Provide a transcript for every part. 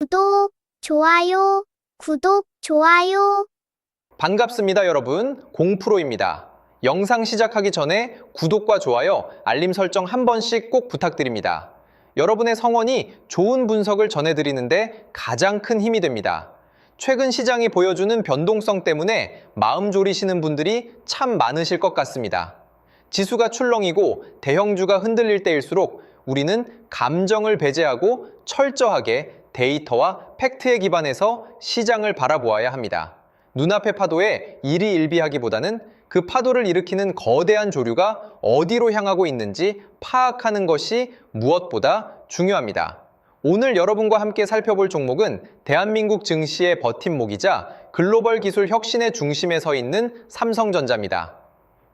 구독, 좋아요, 구독, 좋아요. 반갑습니다, 여러분. 공프로입니다. 영상 시작하기 전에 구독과 좋아요, 알림 설정 한 번씩 꼭 부탁드립니다. 여러분의 성원이 좋은 분석을 전해드리는데 가장 큰 힘이 됩니다. 최근 시장이 보여주는 변동성 때문에 마음 졸이시는 분들이 참 많으실 것 같습니다. 지수가 출렁이고 대형주가 흔들릴 때일수록 우리는 감정을 배제하고 철저하게 데이터와 팩트에 기반해서 시장을 바라보아야 합니다. 눈앞의 파도에 일희일비하기보다는 그 파도를 일으키는 거대한 조류가 어디로 향하고 있는지 파악하는 것이 무엇보다 중요합니다. 오늘 여러분과 함께 살펴볼 종목은 대한민국 증시의 버팀목이자 글로벌 기술 혁신의 중심에 서 있는 삼성전자입니다.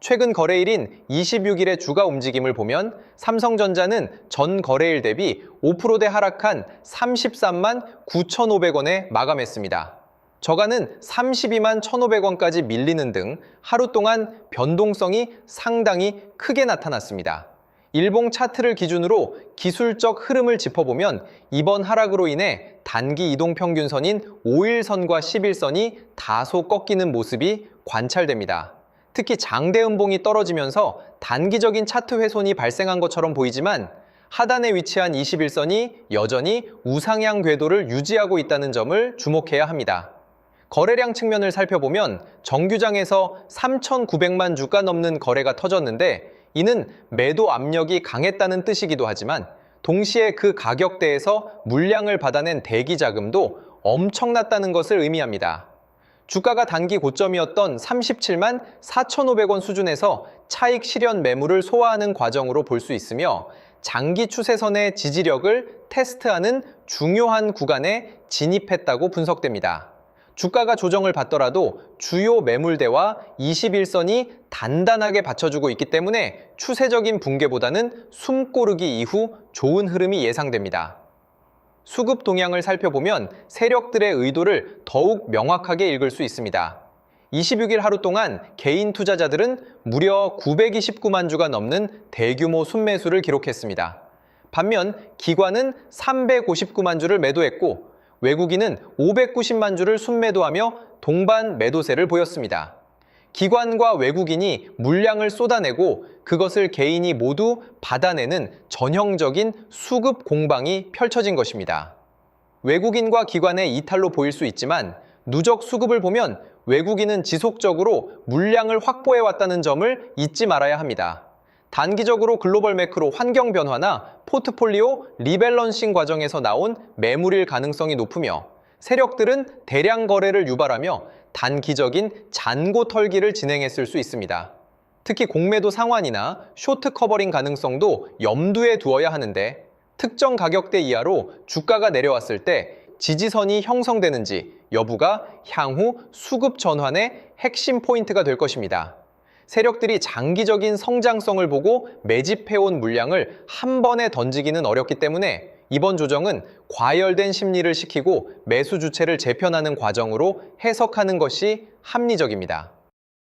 최근 거래일인 26일의 주가 움직임을 보면 삼성전자는 전 거래일 대비 5%대 하락한 33만 9,500원에 마감했습니다. 저가는 32만 1,500원까지 밀리는 등 하루 동안 변동성이 상당히 크게 나타났습니다. 일봉 차트를 기준으로 기술적 흐름을 짚어보면 이번 하락으로 인해 단기 이동평균선인 5일선과 10일선이 다소 꺾이는 모습이 관찰됩니다. 특히 장대음봉이 떨어지면서 단기적인 차트 훼손이 발생한 것처럼 보이지만 하단에 위치한 21선이 여전히 우상향 궤도를 유지하고 있다는 점을 주목해야 합니다. 거래량 측면을 살펴보면 정규장에서 3,900만 주가 넘는 거래가 터졌는데 이는 매도 압력이 강했다는 뜻이기도 하지만 동시에 그 가격대에서 물량을 받아낸 대기 자금도 엄청났다는 것을 의미합니다. 주가가 단기 고점이었던 37만 4,500원 수준에서 차익 실현 매물을 소화하는 과정으로 볼 수 있으며 장기 추세선의 지지력을 테스트하는 중요한 구간에 진입했다고 분석됩니다. 주가가 조정을 받더라도 주요 매물대와 21선이 단단하게 받쳐주고 있기 때문에 추세적인 붕괴보다는 숨고르기 이후 좋은 흐름이 예상됩니다. 수급 동향을 살펴보면 세력들의 의도를 더욱 명확하게 읽을 수 있습니다. 26일 하루 동안 개인 투자자들은 무려 929만 주가 넘는 대규모 순매수를 기록했습니다. 반면 기관은 359만 주를 매도했고 외국인은 590만 주를 순매도하며 동반 매도세를 보였습니다. 기관과 외국인이 물량을 쏟아내고 그것을 개인이 모두 받아내는 전형적인 수급 공방이 펼쳐진 것입니다. 외국인과 기관의 이탈로 보일 수 있지만 누적 수급을 보면 외국인은 지속적으로 물량을 확보해왔다는 점을 잊지 말아야 합니다. 단기적으로 글로벌 매크로 환경 변화나 포트폴리오 리밸런싱 과정에서 나온 매물일 가능성이 높으며 세력들은 대량 거래를 유발하며 단기적인 잔고 털기를 진행했을 수 있습니다. 특히 공매도 상환이나 쇼트 커버링 가능성도 염두에 두어야 하는데 특정 가격대 이하로 주가가 내려왔을 때 지지선이 형성되는지 여부가 향후 수급 전환의 핵심 포인트가 될 것입니다. 세력들이 장기적인 성장성을 보고 매집해온 물량을 한 번에 던지기는 어렵기 때문에 이번 조정은 과열된 심리를 식히고 매수 주체를 재편하는 과정으로 해석하는 것이 합리적입니다.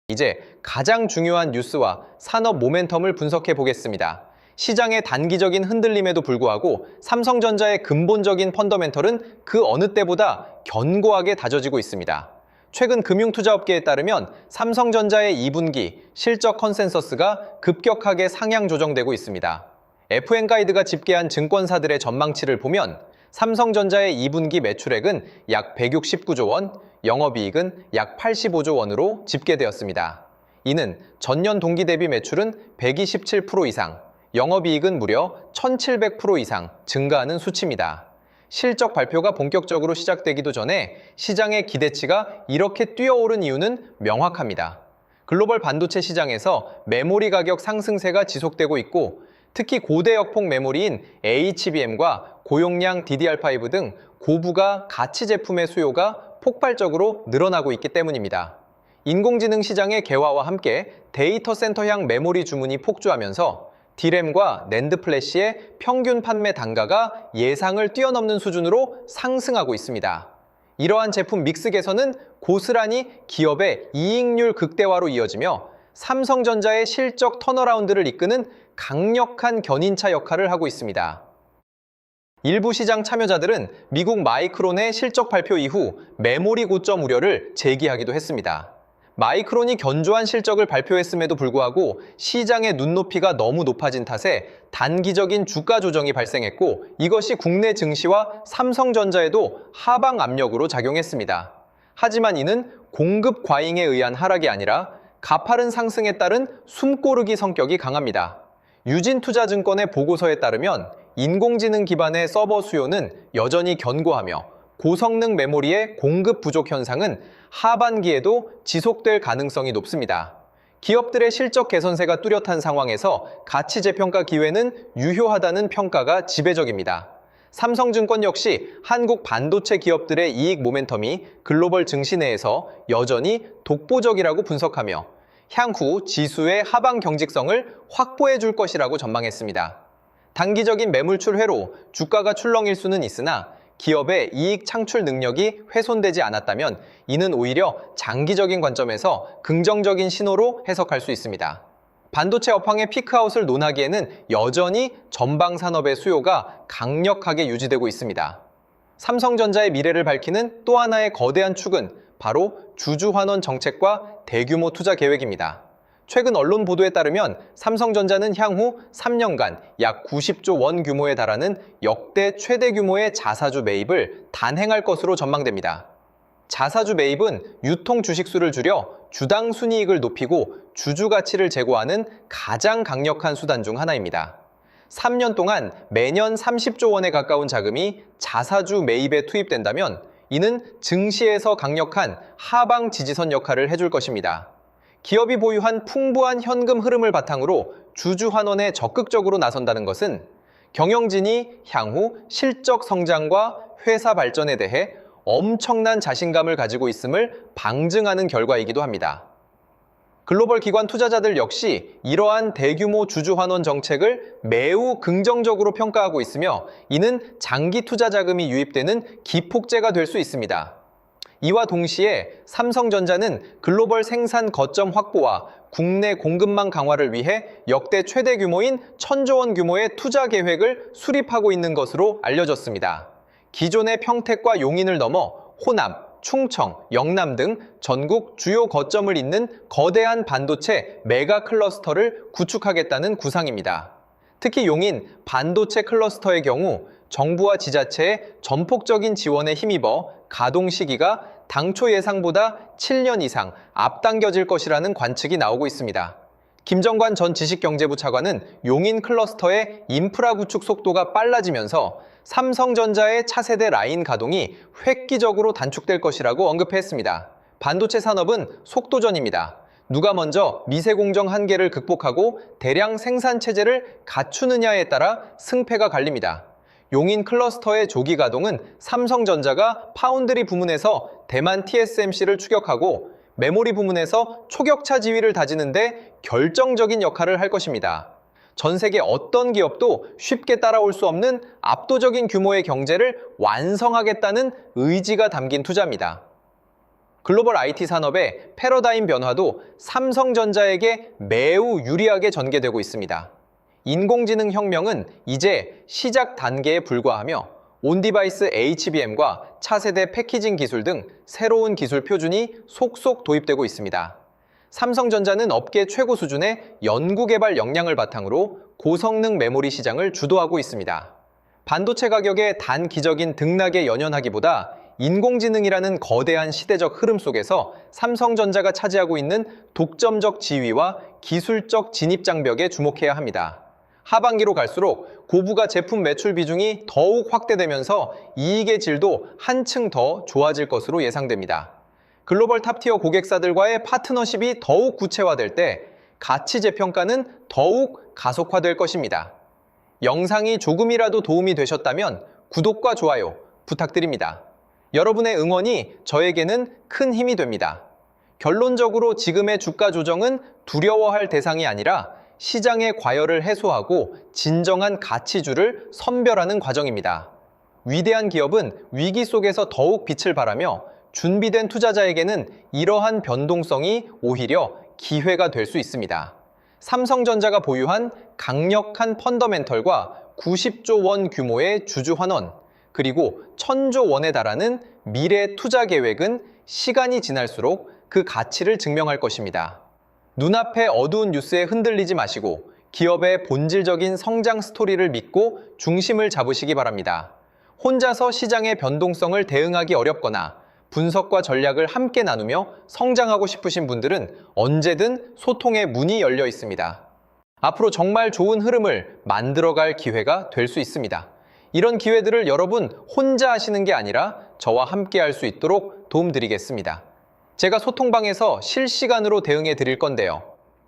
이제 가장 중요한 뉴스와 산업 모멘텀을 분석해 보겠습니다. 시장의 단기적인 흔들림에도 불구하고 삼성전자의 근본적인 펀더멘털은 그 어느 때보다 견고하게 다져지고 있습니다. 최근 금융투자업계에 따르면 삼성전자의 2분기 실적 컨센서스가 급격하게 상향 조정되고 있습니다. FN가이드가 집계한 증권사들의 전망치를 보면 삼성전자의 2분기 매출액은 약 169조 원, 영업이익은 약 85조 원으로 집계되었습니다. 이는 전년 동기 대비 매출은 127% 이상, 영업이익은 무려 1700% 이상 증가하는 수치입니다. 실적 발표가 본격적으로 시작되기도 전에 시장의 기대치가 이렇게 뛰어오른 이유는 명확합니다. 글로벌 반도체 시장에서 메모리 가격 상승세가 지속되고 있고 특히 고대역폭 메모리인 HBM과 고용량 DDR5 등 고부가 가치 제품의 수요가 폭발적으로 늘어나고 있기 때문입니다. 인공지능 시장의 개화와 함께 데이터 센터향 메모리 주문이 폭주하면서 D램과 낸드 플래시의 평균 판매 단가가 예상을 뛰어넘는 수준으로 상승하고 있습니다. 이러한 제품 믹스 개선은 고스란히 기업의 이익률 극대화로 이어지며 삼성전자의 실적 턴어라운드를 이끄는 강력한 견인차 역할을 하고 있습니다. 일부 시장 참여자들은 미국 마이크론의 실적 발표 이후 메모리 고점 우려를 제기하기도 했습니다. 마이크론이 견조한 실적을 발표했음에도 불구하고 시장의 눈높이가 너무 높아진 탓에 단기적인 주가 조정이 발생했고, 이것이 국내 증시와 삼성전자에도 하방 압력으로 작용했습니다. 하지만 이는 공급 과잉에 의한 하락이 아니라 가파른 상승에 따른 숨고르기 성격이 강합니다. 유진투자증권의 보고서에 따르면 인공지능 기반의 서버 수요는 여전히 견고하며 고성능 메모리의 공급 부족 현상은 하반기에도 지속될 가능성이 높습니다. 기업들의 실적 개선세가 뚜렷한 상황에서 가치 재평가 기회는 유효하다는 평가가 지배적입니다. 삼성증권 역시 한국 반도체 기업들의 이익 모멘텀이 글로벌 증시 내에서 여전히 독보적이라고 분석하며 향후 지수의 하방 경직성을 확보해 줄 것이라고 전망했습니다. 단기적인 매물출 회로 주가가 출렁일 수는 있으나 기업의 이익 창출 능력이 훼손되지 않았다면 이는 오히려 장기적인 관점에서 긍정적인 신호로 해석할 수 있습니다. 반도체 업황의 피크아웃을 논하기에는 여전히 전방 산업의 수요가 강력하게 유지되고 있습니다. 삼성전자의 미래를 밝히는 또 하나의 거대한 축은 바로 주주환원 정책과 대규모 투자 계획입니다. 최근 언론 보도에 따르면 삼성전자는 향후 3년간 약 90조 원 규모에 달하는 역대 최대 규모의 자사주 매입을 단행할 것으로 전망됩니다. 자사주 매입은 유통 주식수를 줄여 주당 순이익을 높이고 주주 가치를 제고하는 가장 강력한 수단 중 하나입니다. 3년 동안 매년 30조 원에 가까운 자금이 자사주 매입에 투입된다면 이는 증시에서 강력한 하방 지지선 역할을 해줄 것입니다. 기업이 보유한 풍부한 현금 흐름을 바탕으로 주주 환원에 적극적으로 나선다는 것은 경영진이 향후 실적 성장과 회사 발전에 대해 엄청난 자신감을 가지고 있음을 방증하는 결과이기도 합니다. 글로벌 기관 투자자들 역시 이러한 대규모 주주 환원 정책을 매우 긍정적으로 평가하고 있으며 이는 장기 투자 자금이 유입되는 기폭제가 될 수 있습니다. 이와 동시에 삼성전자는 글로벌 생산 거점 확보와 국내 공급망 강화를 위해 역대 최대 규모인 1,000조 원 규모의 투자 계획을 수립하고 있는 것으로 알려졌습니다. 기존의 평택과 용인을 넘어 호남, 충청, 영남 등 전국 주요 거점을 잇는 거대한 반도체 메가 클러스터를 구축하겠다는 구상입니다. 특히 용인 반도체 클러스터의 경우 정부와 지자체의 전폭적인 지원에 힘입어 가동 시기가 당초 예상보다 7년 이상 앞당겨질 것이라는 관측이 나오고 있습니다. 김정관 전 지식경제부 차관은 용인 클러스터의 인프라 구축 속도가 빨라지면서 삼성전자의 차세대 라인 가동이 획기적으로 단축될 것이라고 언급했습니다. 반도체 산업은 속도전입니다. 누가 먼저 미세 공정 한계를 극복하고 대량 생산 체제를 갖추느냐에 따라 승패가 갈립니다. 용인 클러스터의 조기 가동은 삼성전자가 파운드리 부문에서 대만 TSMC를 추격하고 메모리 부문에서 초격차 지위를 다지는 데 결정적인 역할을 할 것입니다. 전 세계 어떤 기업도 쉽게 따라올 수 없는 압도적인 규모의 경제를 완성하겠다는 의지가 담긴 투자입니다. 글로벌 IT 산업의 패러다임 변화도 삼성전자에게 매우 유리하게 전개되고 있습니다. 인공지능 혁명은 이제 시작 단계에 불과하며 온디바이스 HBM과 차세대 패키징 기술 등 새로운 기술 표준이 속속 도입되고 있습니다. 삼성전자는 업계 최고 수준의 연구개발 역량을 바탕으로 고성능 메모리 시장을 주도하고 있습니다. 반도체 가격의 단기적인 등락에 연연하기보다 인공지능이라는 거대한 시대적 흐름 속에서 삼성전자가 차지하고 있는 독점적 지위와 기술적 진입 장벽에 주목해야 합니다. 하반기로 갈수록 고부가 제품 매출 비중이 더욱 확대되면서 이익의 질도 한층 더 좋아질 것으로 예상됩니다. 글로벌 탑티어 고객사들과의 파트너십이 더욱 구체화될 때 가치 재평가는 더욱 가속화될 것입니다. 영상이 조금이라도 도움이 되셨다면 구독과 좋아요 부탁드립니다. 여러분의 응원이 저에게는 큰 힘이 됩니다. 결론적으로 지금의 주가 조정은 두려워할 대상이 아니라 시장의 과열을 해소하고 진정한 가치주를 선별하는 과정입니다. 위대한 기업은 위기 속에서 더욱 빛을 발하며 준비된 투자자에게는 이러한 변동성이 오히려 기회가 될 수 있습니다. 삼성전자가 보유한 강력한 펀더멘털과 90조 원 규모의 주주환원, 그리고 1000조 원에 달하는 미래 투자 계획은 시간이 지날수록 그 가치를 증명할 것입니다. 눈앞의 어두운 뉴스에 흔들리지 마시고 기업의 본질적인 성장 스토리를 믿고 중심을 잡으시기 바랍니다. 혼자서 시장의 변동성을 대응하기 어렵거나 분석과 전략을 함께 나누며 성장하고 싶으신 분들은 언제든 소통의 문이 열려 있습니다. 앞으로 정말 좋은 흐름을 만들어갈 기회가 될 수 있습니다. 이런 기회들을 여러분 혼자 하시는 게 아니라 저와 함께 할 수 있도록 도움드리겠습니다. 제가 소통방에서 실시간으로 대응해 드릴 건데요.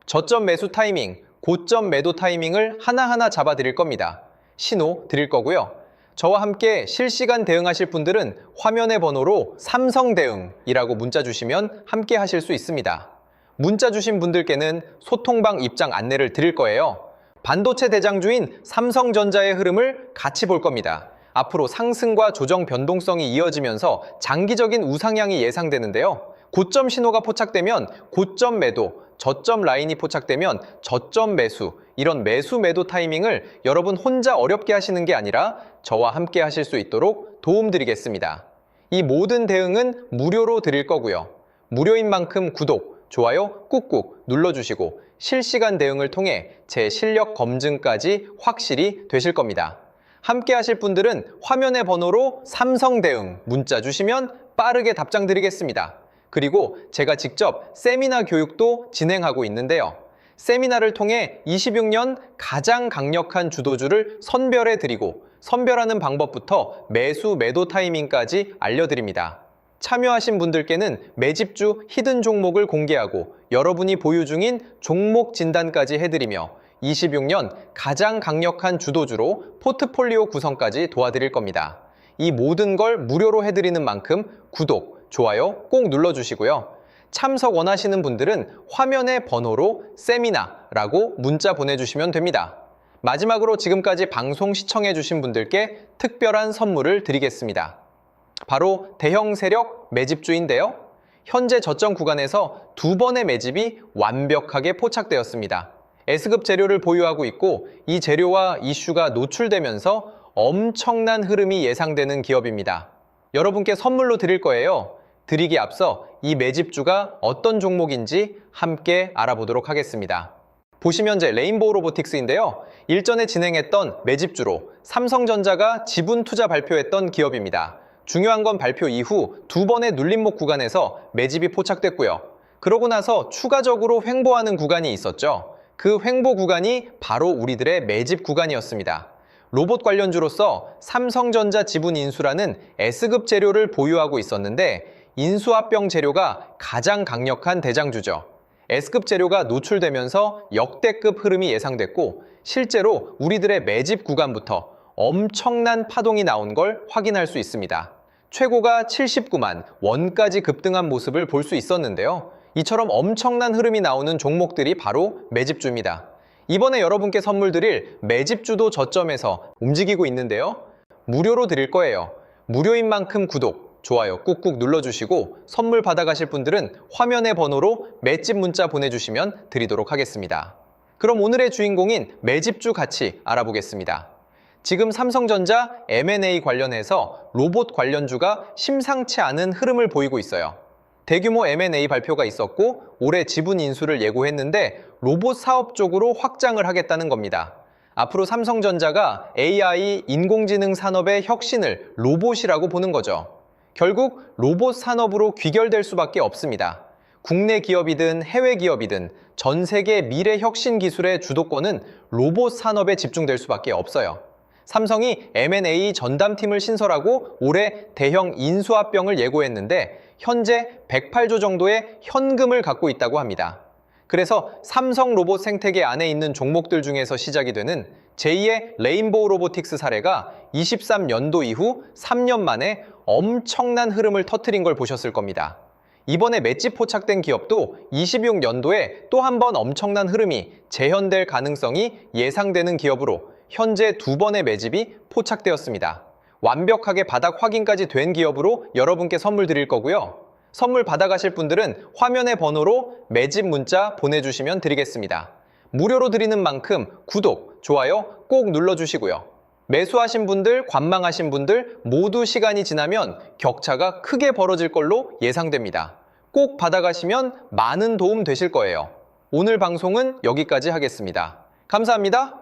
저점 매수 타이밍, 고점 매도 타이밍을 하나하나 잡아 드릴 겁니다. 신호 드릴 거고요. 저와 함께 실시간 대응하실 분들은 화면의 번호로 삼성대응이라고 문자 주시면 함께 하실 수 있습니다. 문자 주신 분들께는 소통방 입장 안내를 드릴 거예요. 반도체 대장주인 삼성전자의 흐름을 같이 볼 겁니다. 앞으로 상승과 조정 변동성이 이어지면서 장기적인 우상향이 예상되는데요. 고점 신호가 포착되면 고점 매도, 저점 라인이 포착되면 저점 매수, 이런 매수 매도 타이밍을 여러분 혼자 어렵게 하시는 게 아니라 저와 함께 하실 수 있도록 도움드리겠습니다. 이 모든 대응은 무료로 드릴 거고요. 무료인 만큼 구독, 좋아요 꾹꾹 눌러주시고 실시간 대응을 통해 제 실력 검증까지 확실히 되실 겁니다. 함께 하실 분들은 화면의 번호로 삼성대응 문자 주시면 빠르게 답장 드리겠습니다. 그리고 제가 직접 세미나 교육도 진행하고 있는데요. 세미나를 통해 26년 가장 강력한 주도주를 선별해 드리고 선별하는 방법부터 매수 매도 타이밍까지 알려드립니다. 참여하신 분들께는 매집주 히든 종목을 공개하고 여러분이 보유 중인 종목 진단까지 해드리며 26년 가장 강력한 주도주로 포트폴리오 구성까지 도와드릴 겁니다. 이 모든 걸 무료로 해드리는 만큼 구독, 좋아요 꼭 눌러주시고요. 참석 원하시는 분들은 화면의 번호로 세미나라고 문자 보내주시면 됩니다. 마지막으로 지금까지 방송 시청해주신 분들께 특별한 선물을 드리겠습니다. 바로 대형 세력 매집주인데요. 현재 저점 구간에서 두 번의 매집이 완벽하게 포착되었습니다. S급 재료를 보유하고 있고 이 재료와 이슈가 노출되면서 엄청난 흐름이 예상되는 기업입니다. 여러분께 선물로 드릴 거예요. 드리기 앞서 이 매집주가 어떤 종목인지 함께 알아보도록 하겠습니다. 보시면 현재 레인보우 로보틱스인데요. 일전에 진행했던 매집주로 삼성전자가 지분 투자 발표했던 기업입니다. 중요한 건 발표 이후 두 번의 눌림목 구간에서 매집이 포착됐고요. 그러고 나서 추가적으로 횡보하는 구간이 있었죠. 그 횡보 구간이 바로 우리들의 매집 구간이었습니다. 로봇 관련주로서 삼성전자 지분 인수라는 S급 재료를 보유하고 있었는데 인수합병 재료가 가장 강력한 대장주죠. S급 재료가 노출되면서 역대급 흐름이 예상됐고 실제로 우리들의 매집 구간부터 엄청난 파동이 나온 걸 확인할 수 있습니다. 최고가 79만 원까지 급등한 모습을 볼 수 있었는데요. 이처럼 엄청난 흐름이 나오는 종목들이 바로 매집주입니다. 이번에 여러분께 선물 드릴 매집주도 저점에서 움직이고 있는데요. 무료로 드릴 거예요. 무료인 만큼 구독, 좋아요 꾹꾹 눌러주시고 선물 받아가실 분들은 화면의 번호로 매집 문자 보내주시면 드리도록 하겠습니다. 그럼 오늘의 주인공인 매집주 같이 알아보겠습니다. 지금 삼성전자 M&A 관련해서 로봇 관련주가 심상치 않은 흐름을 보이고 있어요. 대규모 M&A 발표가 있었고 올해 지분 인수를 예고했는데 로봇 사업 쪽으로 확장을 하겠다는 겁니다. 앞으로 삼성전자가 AI, 인공지능 산업의 혁신을 로봇이라고 보는 거죠. 결국 로봇 산업으로 귀결될 수밖에 없습니다. 국내 기업이든 해외 기업이든 전 세계 미래 혁신 기술의 주도권은 로봇 산업에 집중될 수밖에 없어요. 삼성이 M&A 전담팀을 신설하고 올해 대형 인수합병을 예고했는데 현재 108조 정도의 현금을 갖고 있다고 합니다. 그래서 삼성 로봇 생태계 안에 있는 종목들 중에서 시작이 되는 제2의 레인보우 로보틱스 사례가 23년도 이후 3년 만에 엄청난 흐름을 터뜨린 걸 보셨을 겁니다. 이번에 맷집 포착된 기업도 26년도에 또 한 번 엄청난 흐름이 재현될 가능성이 예상되는 기업으로 현재 두 번의 매집이 포착되었습니다. 완벽하게 바닥 확인까지 된 기업으로 여러분께 선물 드릴 거고요. 선물 받아가실 분들은 화면의 번호로 매집 문자 보내주시면 드리겠습니다. 무료로 드리는 만큼 구독, 좋아요 꼭 눌러주시고요. 매수하신 분들, 관망하신 분들 모두 시간이 지나면 격차가 크게 벌어질 걸로 예상됩니다. 꼭 받아가시면 많은 도움 되실 거예요. 오늘 방송은 여기까지 하겠습니다. 감사합니다.